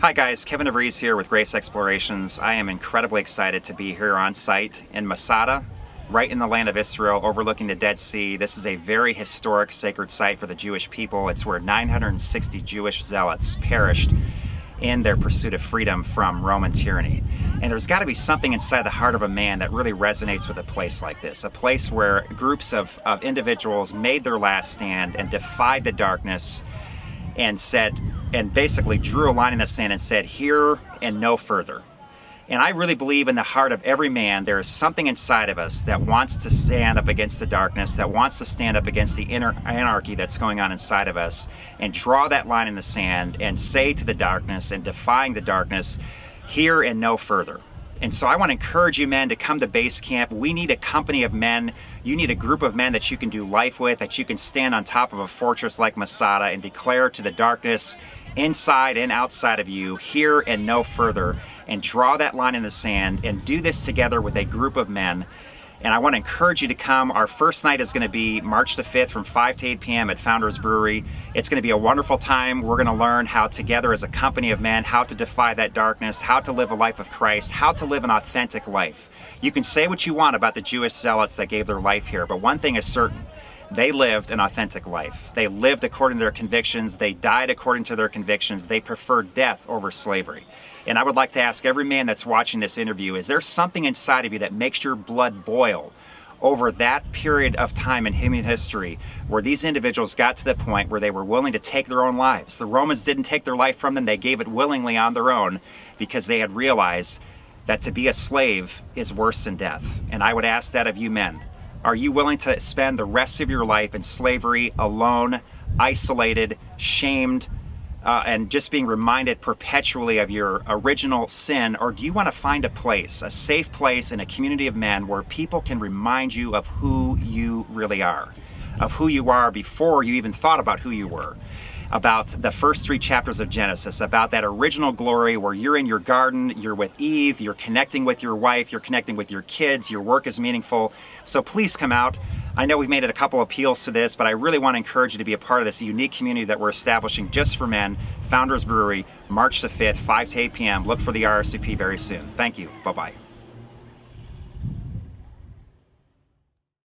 Hi guys, Kevin DeVries here with Grace Explorations. I am incredibly excited to be here on site in Masada, right in the land of Israel, overlooking the Dead Sea. This is a very historic sacred site for the Jewish people. It's where 960 Jewish zealots perished in their pursuit of freedom from Roman tyranny. And there's got to be something inside the heart of a man that really resonates with a place like this, a place where groups of individuals made their last stand and defied the darkness and basically drew a line in the sand and said, here and no further. And I really believe in the heart of every man there is something inside of us that wants to stand up against the darkness, that wants to stand up against the inner anarchy that's going on inside of us, and draw that line in the sand and say to the darkness and defying the darkness, here and no further. And so I want to encourage you men to come to base camp. We need a company of men. You need a group of men that you can do life with, that you can stand on top of a fortress like Masada and declare to the darkness inside and outside of you, here and no further, and draw that line in the sand and do this together with a group of men. And I want to encourage you to come. Our first night is going to be March the 5th from 5 to 8 p.m. at Founders Brewery. It's going to be a wonderful time. We're going to learn how together as a company of men, how to defy that darkness, how to live a life of Christ, how to live an authentic life. You can say what you want about the Jewish zealots that gave their life here, but one thing is certain. They lived an authentic life. They lived according to their convictions. They died according to their convictions. They preferred death over slavery. And I would like to ask every man that's watching this interview, is there something inside of you that makes your blood boil over that period of time in human history where these individuals got to the point where they were willing to take their own lives? The Romans didn't take their life from them. They gave it willingly on their own because they had realized that to be a slave is worse than death. And I would ask that of you men. Are you willing to spend the rest of your life in slavery, alone, isolated, shamed, and just being reminded perpetually of your original sin? Or do you want to find a place, a safe place in a community of men where people can remind you of who you really are, of who you are before you even thought about who you were? About the first 3 chapters of Genesis, about that original glory where you're in your garden, you're with Eve, you're connecting with your wife, you're connecting with your kids, your work is meaningful. So please come out. I know we've made it a couple appeals to this, but I really want to encourage you to be a part of this unique community that we're establishing just for men. Founders Brewery, March the 5th, 5 to 8 p.m. Look for the RSVP very soon. Thank you. Bye-bye.